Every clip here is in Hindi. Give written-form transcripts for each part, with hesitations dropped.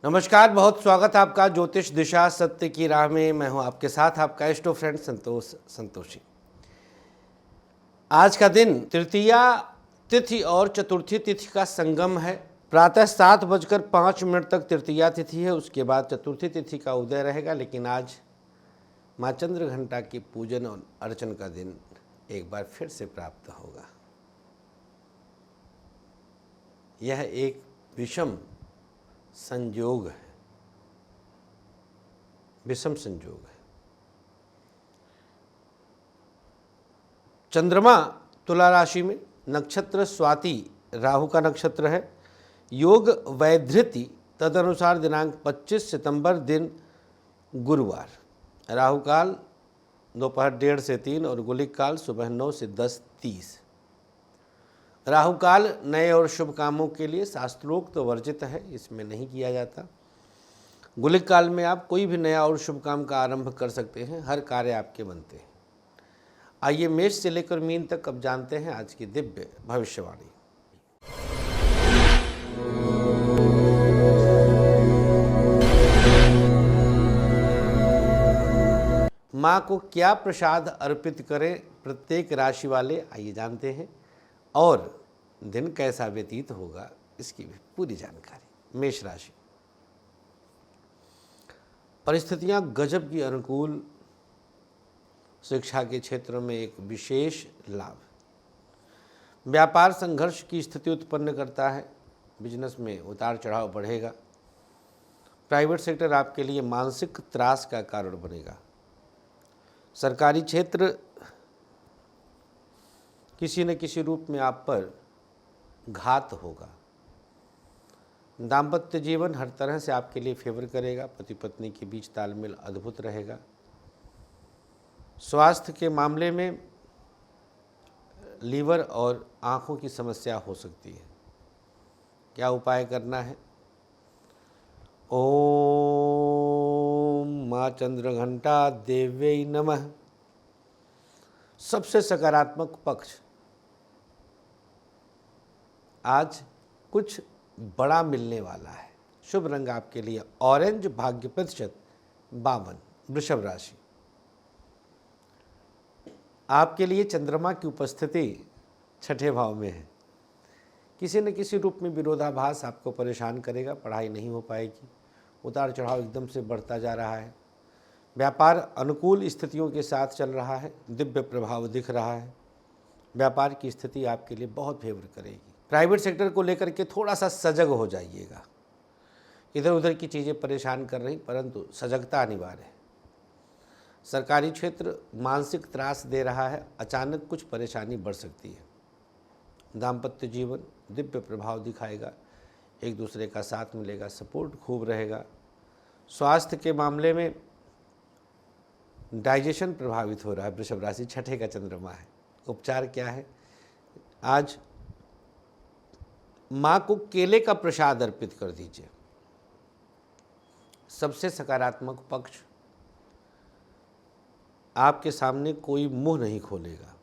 नमस्कार, बहुत स्वागत है आपका ज्योतिष दिशा सत्य की राह में। मैं हूं आपके साथ आपका इष्ट फ्रेंड संतोषी। आज का दिन तृतीया तिथि और चतुर्थी तिथि का संगम है। प्रातः 7:05 तक तृतीया तिथि है, उसके बाद चतुर्थी तिथि का उदय रहेगा। लेकिन आज माँ चंद्रघंटा की पूजन और अर्चन का दिन एक बार फिर से प्राप्त होगा। यह एक विषम संयोग है, विषम संयोग है। चंद्रमा तुला राशि में, नक्षत्र स्वाति राहु का नक्षत्र है, योग वैधृति, तदनुसार दिनांक 25 सितंबर दिन गुरुवार, राहु काल दोपहर 1:30 से 3 और गुलिक काल सुबह 9 से 10:30। राहु काल नए और शुभ कामों के लिए शास्त्रोक्त वर्जित है, इसमें नहीं किया जाता। गुलिक काल में आप कोई भी नया और शुभ काम का आरंभ कर सकते हैं, हर कार्य आपके बनते हैं। आइए मेष से लेकर मीन तक अब जानते हैं आज की दिव्य भविष्यवाणी। माँ को क्या प्रसाद अर्पित करें प्रत्येक राशि वाले, आइए जानते हैं। और दिन कैसा व्यतीत होगा इसकी भी पूरी जानकारी। मेष राशि, परिस्थितियां गजब की अनुकूल, शिक्षा के क्षेत्र में एक विशेष लाभ, व्यापार संघर्ष की स्थिति उत्पन्न करता है, बिजनेस में उतार चढ़ाव बढ़ेगा, प्राइवेट सेक्टर आपके लिए मानसिक त्रास का कारण बनेगा, सरकारी क्षेत्र किसी न किसी रूप में आप पर घात होगा, दाम्पत्य जीवन हर तरह से आपके लिए फेवर करेगा, पति पत्नी के बीच तालमेल अद्भुत रहेगा, स्वास्थ्य के मामले में लीवर और आँखों की समस्या हो सकती है। क्या उपाय करना है? ओम माँ चंद्रघंटा देव्यै नमः। सबसे सकारात्मक पक्ष, आज कुछ बड़ा मिलने वाला है। शुभ रंग आपके लिए ऑरेंज, भाग्य प्रतिशत 52। वृषभ राशि, आपके लिए चंद्रमा की उपस्थिति 6ठे भाव में है। किसी न किसी रूप में विरोधाभास आपको परेशान करेगा, पढ़ाई नहीं हो पाएगी, उतार चढ़ाव एकदम से बढ़ता जा रहा है, व्यापार अनुकूल स्थितियों के साथ चल रहा है, दिव्य प्रभाव दिख रहा है, व्यापार की स्थिति आपके लिए बहुत फेवर करेगी। प्राइवेट सेक्टर को लेकर के थोड़ा सा सजग हो जाइएगा, इधर उधर की चीज़ें परेशान कर रही, परंतु सजगता अनिवार्य है। सरकारी क्षेत्र मानसिक त्रास दे रहा है, अचानक कुछ परेशानी बढ़ सकती है। दाम्पत्य जीवन दिव्य प्रभाव दिखाएगा, एक दूसरे का साथ मिलेगा, सपोर्ट खूब रहेगा। स्वास्थ्य के मामले में डाइजेशन प्रभावित हो रहा है। वृषभ राशि, 6ठे का चंद्रमा है। उपचार क्या है? आज माँ को केले का प्रसाद अर्पित कर दीजिए। सबसे सकारात्मक पक्ष, आपके सामने कोई मुंह नहीं खोलेगा।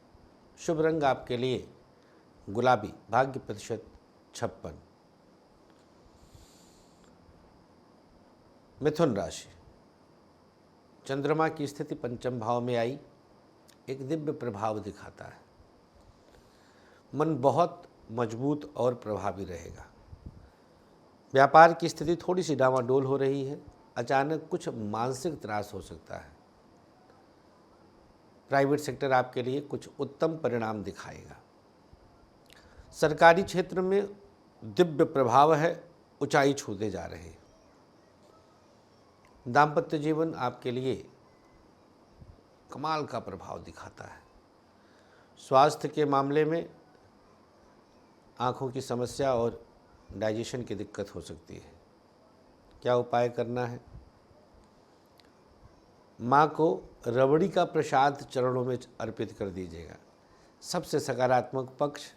शुभ रंग आपके लिए गुलाबी, भाग्य प्रतिशत 56। मिथुन राशि, चंद्रमा की स्थिति पंचम भाव में आई, एक दिव्य प्रभाव दिखाता है। मन बहुत मजबूत और प्रभावी रहेगा। व्यापार की स्थिति थोड़ी सी डामाडोल हो रही है, अचानक कुछ मानसिक त्रास हो सकता है। प्राइवेट सेक्टर आपके लिए कुछ उत्तम परिणाम दिखाएगा। सरकारी क्षेत्र में दिव्य प्रभाव है, ऊंचाई छूते जा रहे हैं। दाम्पत्य जीवन आपके लिए कमाल का प्रभाव दिखाता है। स्वास्थ्य के मामले में आँखों की समस्या और डाइजेशन की दिक्कत हो सकती है। क्या उपाय करना है? माँ को रबड़ी का प्रसाद चरणों में अर्पित कर दीजिएगा। सबसे सकारात्मक पक्ष,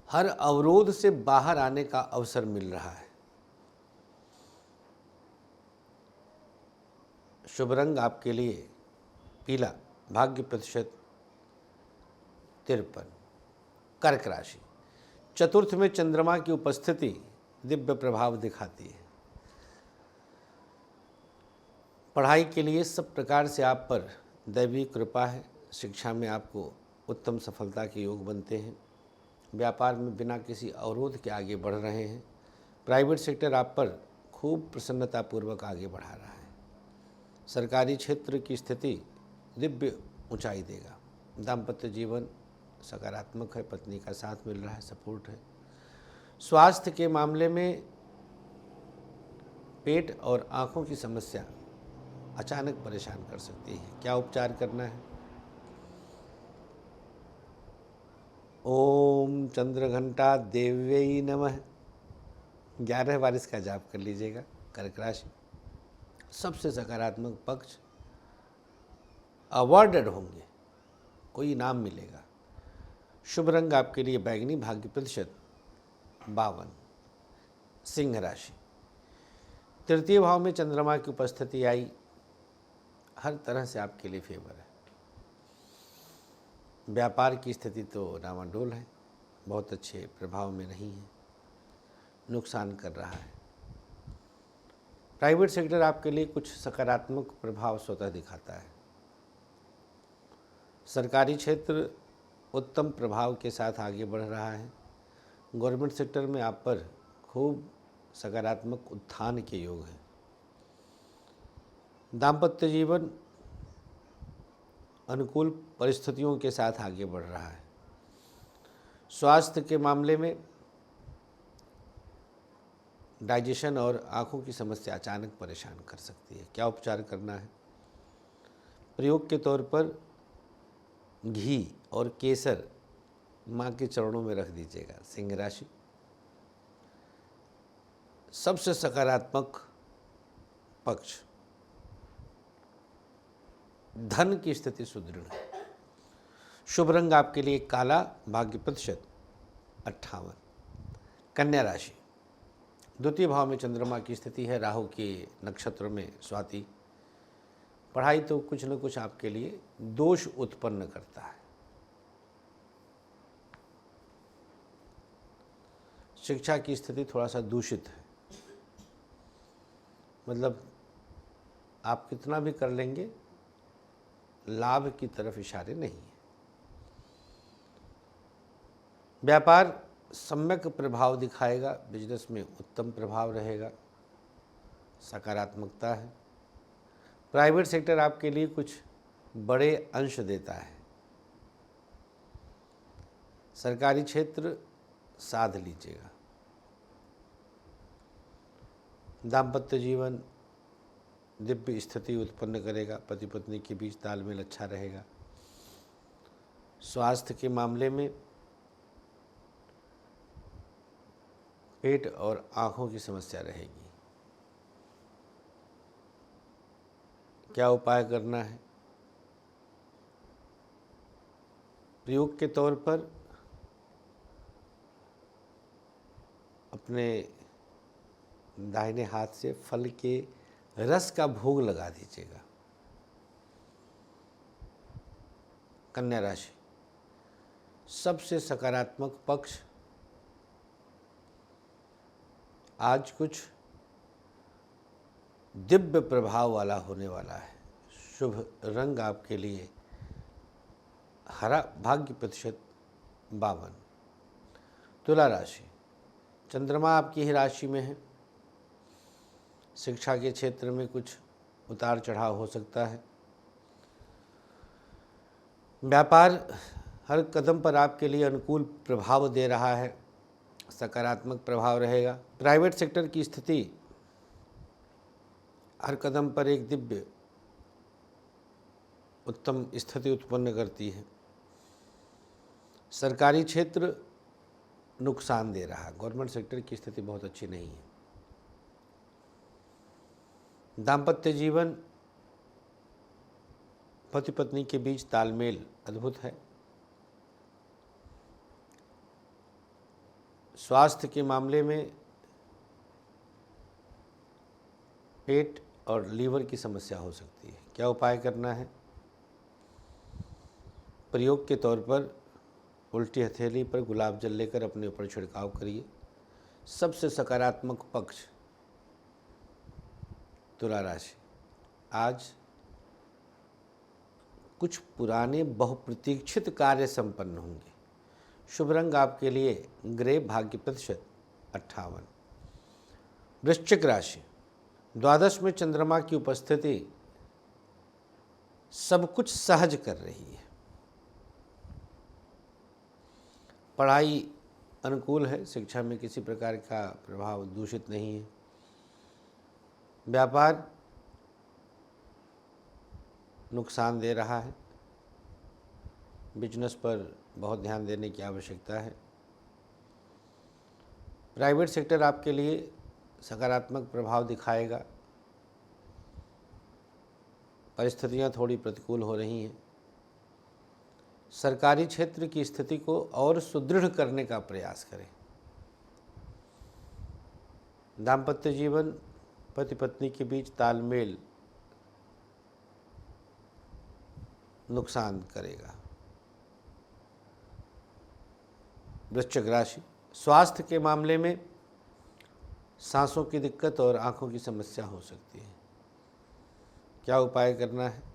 हर अवरोध से बाहर आने का अवसर मिल रहा है। शुभ रंग आपके लिए पीला, भाग्य प्रतिशत 53। कर्क राशि, चतुर्थ में चंद्रमा की उपस्थिति दिव्य प्रभाव दिखाती है। पढ़ाई के लिए सब प्रकार से आप पर दैवी कृपा है। शिक्षा में आपको उत्तम सफलता के योग बनते हैं। व्यापार में बिना किसी अवरोध के आगे बढ़ रहे हैं। प्राइवेट सेक्टर आप पर खूब प्रसन्नतापूर्वक आगे बढ़ा रहा है। सरकारी क्षेत्र की स्थिति दिव्य ऊंचाई देगा। दाम्पत्य जीवन सकारात्मक है, पत्नी का साथ मिल रहा है, सपोर्ट है। स्वास्थ्य के मामले में पेट और आँखों की समस्या अचानक परेशान कर सकती है। क्या उपचार करना है? ओम चंद्रघंटा देव्यै नमः 11 बार इसका जाप कर लीजिएगा। कर्क राशि, सबसे सकारात्मक पक्ष, अवार्डेड होंगे, कोई इनाम मिलेगा। शुभ रंग आपके लिए बैंगनी, भाग्य प्रतिशत 52। सिंह राशि, तृतीय भाव में चंद्रमा की उपस्थिति आई, हर तरह से आपके लिए फेवर है। व्यापार की स्थिति तो डामाडोल है, बहुत अच्छे प्रभाव में नहीं है, नुकसान कर रहा है। प्राइवेट सेक्टर आपके लिए कुछ सकारात्मक प्रभाव स्वतः दिखाता है। सरकारी क्षेत्र उत्तम प्रभाव के साथ आगे बढ़ रहा है। गवर्नमेंट सेक्टर में आप पर खूब सकारात्मक उत्थान के योग हैं। दाम्पत्य जीवन अनुकूल परिस्थितियों के साथ आगे बढ़ रहा है। स्वास्थ्य के मामले में डाइजेशन और आँखों की समस्या अचानक परेशान कर सकती है। क्या उपचार करना है? प्रयोग के तौर पर घी और केसर माँ के चरणों में रख दीजिएगा। सिंह राशि, सबसे सकारात्मक पक्ष, धन की स्थिति सुदृढ़ है। शुभ रंग आपके लिए काला, भाग्य प्रतिशत 58। कन्या राशि, द्वितीय भाव में चंद्रमा की स्थिति है, राहु के नक्षत्र में स्वाति। पढ़ाई तो कुछ न कुछ आपके लिए दोष उत्पन्न करता है। शिक्षा की स्थिति थोड़ा सा दूषित है, मतलब आप कितना भी कर लेंगे लाभ की तरफ इशारे नहीं है। व्यापार सम्यक प्रभाव दिखाएगा, बिजनेस में उत्तम प्रभाव रहेगा, सकारात्मकता है। प्राइवेट सेक्टर आपके लिए कुछ बड़े अंश देता है। सरकारी क्षेत्र साध लीजिएगा। दाम्पत्य जीवन दिव्य स्थिति उत्पन्न करेगा, पति पत्नी के बीच तालमेल अच्छा रहेगा। स्वास्थ्य के मामले में पेट और आँखों की समस्या रहेगी। क्या उपाय करना है? प्रयोग के तौर पर अपने दाहिने हाथ से फल के रस का भोग लगा दीजिएगा। कन्या राशि, सबसे सकारात्मक पक्ष, आज कुछ दिव्य प्रभाव वाला होने वाला है। शुभ रंग आपके लिए हरा, भाग्य प्रतिशत 52। तुला राशि, चंद्रमा आपकी ही राशि में है। शिक्षा के क्षेत्र में कुछ उतार चढ़ाव हो सकता है। व्यापार हर कदम पर आपके लिए अनुकूल प्रभाव दे रहा है, सकारात्मक प्रभाव रहेगा। प्राइवेट सेक्टर की स्थिति हर कदम पर एक दिव्य उत्तम स्थिति उत्पन्न करती है। सरकारी क्षेत्र नुकसान दे रहा है, गवर्नमेंट सेक्टर की स्थिति बहुत अच्छी नहीं है। दाम्पत्य जीवन पति पत्नी के बीच तालमेल अद्भुत है। स्वास्थ्य के मामले में पेट और लीवर की समस्या हो सकती है। क्या उपाय करना है? प्रयोग के तौर पर उल्टी हथेली पर गुलाब जल लेकर अपने ऊपर छिड़काव करिए। सबसे सकारात्मक पक्ष तुला राशि। आज कुछ पुराने बहुप्रतीक्षित कार्य संपन्न होंगे। शुभ रंग आपके लिए ग्रे, भाग्य प्रतिशत 58। वृश्चिक राशि, द्वादश में चंद्रमा की उपस्थिति सब कुछ सहज कर रही है। पढ़ाई अनुकूल है, शिक्षा में किसी प्रकार का प्रभाव दूषित नहीं है। व्यापार नुकसान दे रहा है, बिजनेस पर बहुत ध्यान देने की आवश्यकता है। प्राइवेट सेक्टर आपके लिए सकारात्मक प्रभाव दिखाएगा। परिस्थितियां थोड़ी प्रतिकूल हो रही हैं। सरकारी क्षेत्र की स्थिति को और सुदृढ़ करने का प्रयास करें। दाम्पत्य जीवन, पति पत्नी के बीच तालमेल नुकसान करेगा। वृश्चिक राशि, स्वास्थ्य के मामले में सांसों की दिक्कत और आंखों की समस्या हो सकती है। क्या उपाय करना है?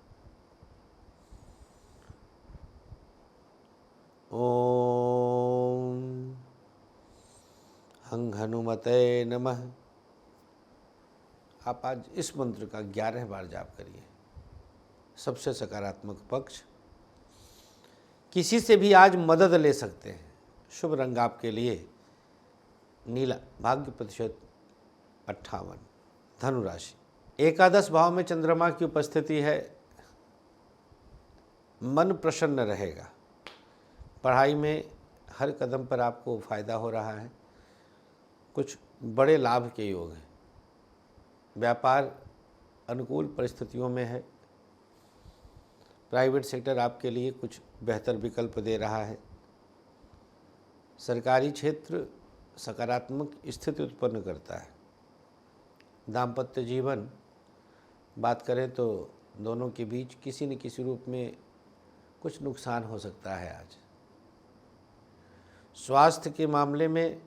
ओम हं हनुमते नमः। आप आज इस मंत्र का 11 बार जाप करिए। सबसे सकारात्मक पक्ष, किसी से भी आज मदद ले सकते हैं। शुभ रंग आपके लिए नीला, भाग्य प्रतिशत 58। धनु राशि, एकादश भाव में चंद्रमा की उपस्थिति है। मन प्रसन्न रहेगा। पढ़ाई में हर कदम पर आपको फायदा हो रहा है। कुछ बड़े लाभ के योग हैं। व्यापार अनुकूल परिस्थितियों में है। प्राइवेट सेक्टर आपके लिए कुछ बेहतर विकल्प दे रहा है। सरकारी क्षेत्र सकारात्मक स्थिति उत्पन्न करता है। दाम्पत्य जीवन बात करें तो दोनों के बीच किसी न किसी रूप में कुछ नुकसान हो सकता है आज। स्वास्थ्य के मामले में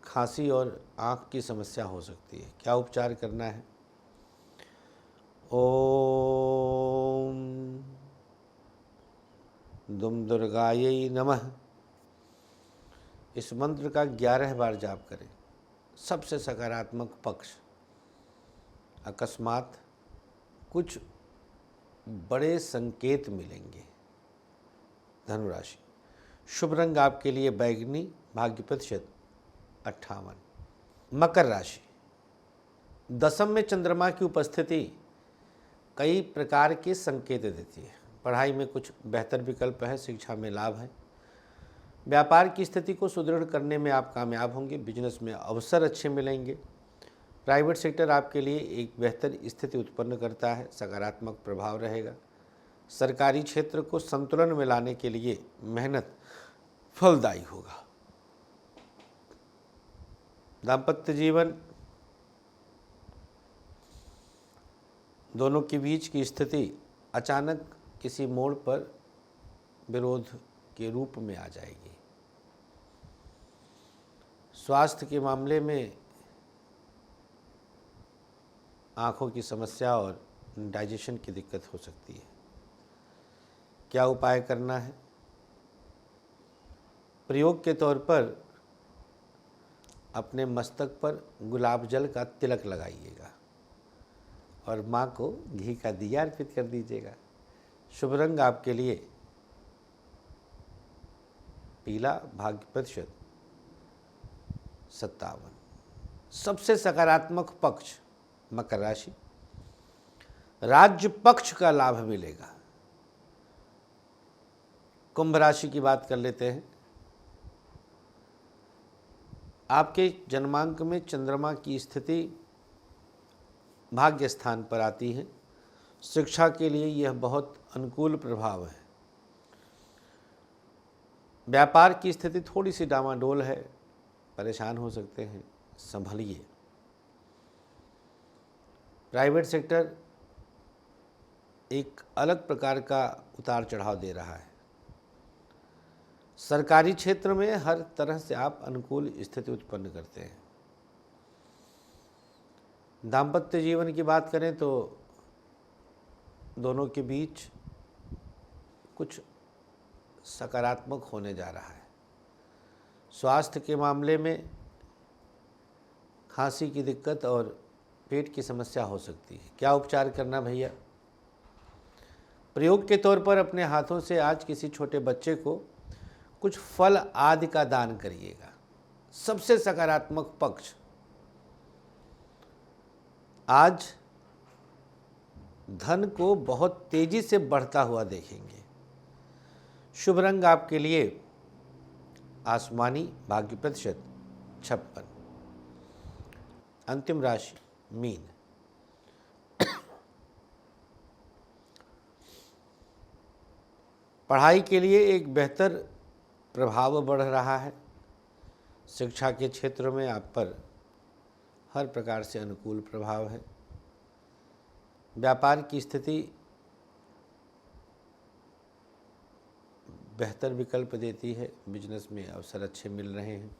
खांसी और आँख की समस्या हो सकती है। क्या उपचार करना है? ओम दुम दुर्गायै नमः। इस मंत्र का 11 बार जाप करें। सबसे सकारात्मक पक्ष, अकस्मात कुछ बड़े संकेत मिलेंगे। धनुराशि, शुभ रंग आपके लिए बैगनी, भाग्य प्रतिशत 58। मकर राशि, दशम में चंद्रमा की उपस्थिति कई प्रकार के संकेत देती है। पढ़ाई में कुछ बेहतर विकल्प है, शिक्षा में लाभ है। व्यापार की स्थिति को सुदृढ़ करने में आप कामयाब होंगे। बिजनेस में अवसर अच्छे मिलेंगे। प्राइवेट सेक्टर आपके लिए एक बेहतर स्थिति उत्पन्न करता है, सकारात्मक प्रभाव रहेगा। सरकारी क्षेत्र को संतुलन में लाने के लिए मेहनत फलदायी होगा। दाम्पत्य जीवन, दोनों के बीच की स्थिति अचानक किसी मोड़ पर विरोध के रूप में आ जाएगी। स्वास्थ्य के मामले में आँखों की समस्या और डाइजेशन की दिक्कत हो सकती है। क्या उपाय करना है? प्रयोग के तौर पर अपने मस्तक पर गुलाब जल का तिलक लगाइएगा और माँ को घी का दिया अर्पित कर दीजिएगा। शुभ रंग आपके लिए पीला, भाग्य प्रतिशत 57। सबसे सकारात्मक पक्ष, मकर राशि, राज्य पक्ष का लाभ मिलेगा। कुंभ राशि की बात कर लेते हैं। आपके जन्मांक में चंद्रमा की स्थिति भाग्य स्थान पर आती है। शिक्षा के लिए यह बहुत अनुकूल प्रभाव है। व्यापार की स्थिति थोड़ी सी डामाडोल है, परेशान हो सकते हैं, संभलिए। प्राइवेट सेक्टर एक अलग प्रकार का उतार चढ़ाव दे रहा है। सरकारी क्षेत्र में हर तरह से आप अनुकूल स्थिति उत्पन्न करते हैं। दाम्पत्य जीवन की बात करें तो दोनों के बीच कुछ सकारात्मक होने जा रहा है। स्वास्थ्य के मामले में खांसी की दिक्कत और पेट की समस्या हो सकती है। क्या उपचार करना भैया? प्रयोग के तौर पर अपने हाथों से आज किसी छोटे बच्चे को कुछ फल आदि का दान करिएगा। सबसे सकारात्मक पक्ष, आज धन को बहुत तेजी से बढ़ता हुआ देखेंगे। शुभ रंग आपके लिए आसमानी, भाग्य प्रतिशत 56। अंतिम राशि मीन। पढ़ाई के लिए एक बेहतर प्रभाव बढ़ रहा है। शिक्षा के क्षेत्र में आप पर हर प्रकार से अनुकूल प्रभाव है। व्यापार की स्थिति बेहतर विकल्प देती है। बिजनेस में अवसर अच्छे मिल रहे हैं।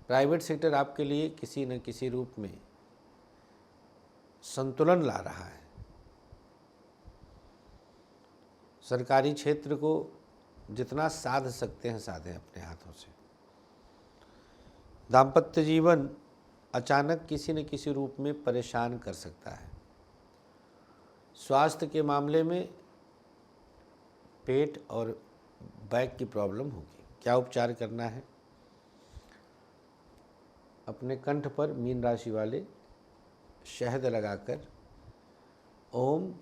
प्राइवेट सेक्टर आपके लिए किसी न किसी रूप में संतुलन ला रहा है। सरकारी क्षेत्र को जितना साध सकते हैं साधें अपने हाथों से। दाम्पत्य जीवन अचानक किसी न किसी रूप में परेशान कर सकता है। स्वास्थ्य के मामले में पेट और बैक की प्रॉब्लम होगी। क्या उपचार करना है? अपने कंठ पर मीन राशि वाले शहद लगाकर ओम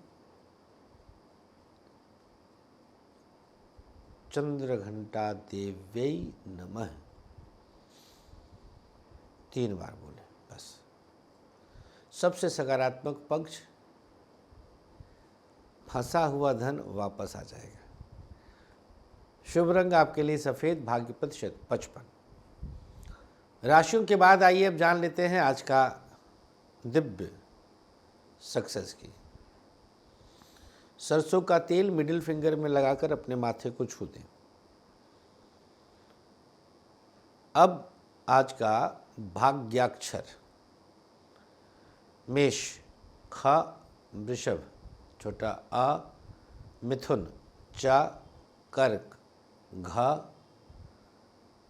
चंद्रघंटा देव्यै नमः 3 बार बोले बस। सबसे सकारात्मक पक्ष, फंसा हुआ धन वापस आ जाएगा। शुभ रंग आपके लिए सफ़ेद, भाग्य प्रतिशत 55। राशियों के बाद आइए अब जान लेते हैं आज का दिव्य सक्सेस की। सरसों का तेल मिडिल फिंगर में लगाकर अपने माथे को छू दें। अब आज का भाग्याक्षर मेष, ख, वृषभ, छोटा अ, मिथुन, च, कर्क, घ,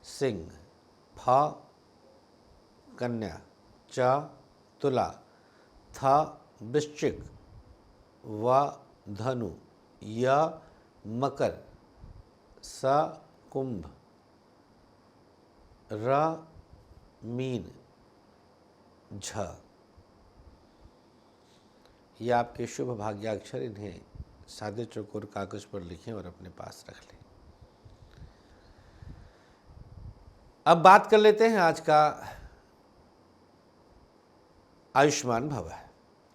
सिंह, फ, कन्या, च, तुला, थ, वृश्चिक, व, धनु, य, मकर, स, कुंभ, र, मीन, झ। ये आपके शुभ भाग्याक्षर। इन्हें सादे चौकोर कागज पर लिखें और अपने पास रख लें। अब बात कर लेते हैं आज का आयुष्मान भव।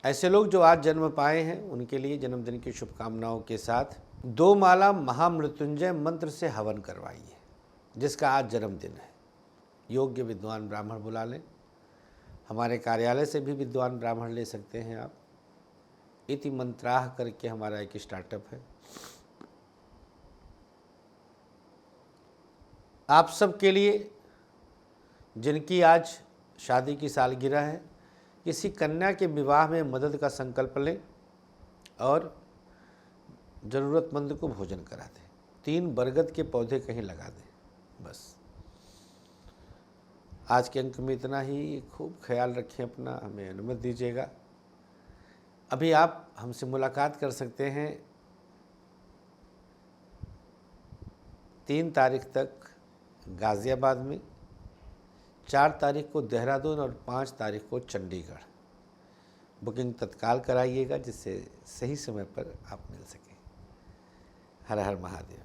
ऐसे लोग जो आज जन्म पाए हैं उनके लिए जन्मदिन की शुभकामनाओं के साथ 2 माला महामृत्युंजय मंत्र से हवन करवाइए, जिसका आज जन्मदिन है। योग्य विद्वान ब्राह्मण बुला लें। हमारे कार्यालय से भी विद्वान ब्राह्मण ले सकते हैं आप। इति मंत्राह करके हमारा एक स्टार्टअप है। आप सबके लिए जिनकी आज शादी की सालगिरह है, किसी कन्या के विवाह में मदद का संकल्प लें और ज़रूरतमंद को भोजन करा दें। 3 बरगद के पौधे कहीं लगा दें। बस आज के अंक में इतना ही। खूब ख्याल रखें अपना, हमें अनुमति दीजिएगा। अभी आप हमसे मुलाकात कर सकते हैं 3 तारीख तक गाज़ियाबाद में, 4 तारीख को देहरादून और 5 तारीख को चंडीगढ़। बुकिंग तत्काल कराइएगा जिससे सही समय पर आप मिल सकें। हर हर महादेव।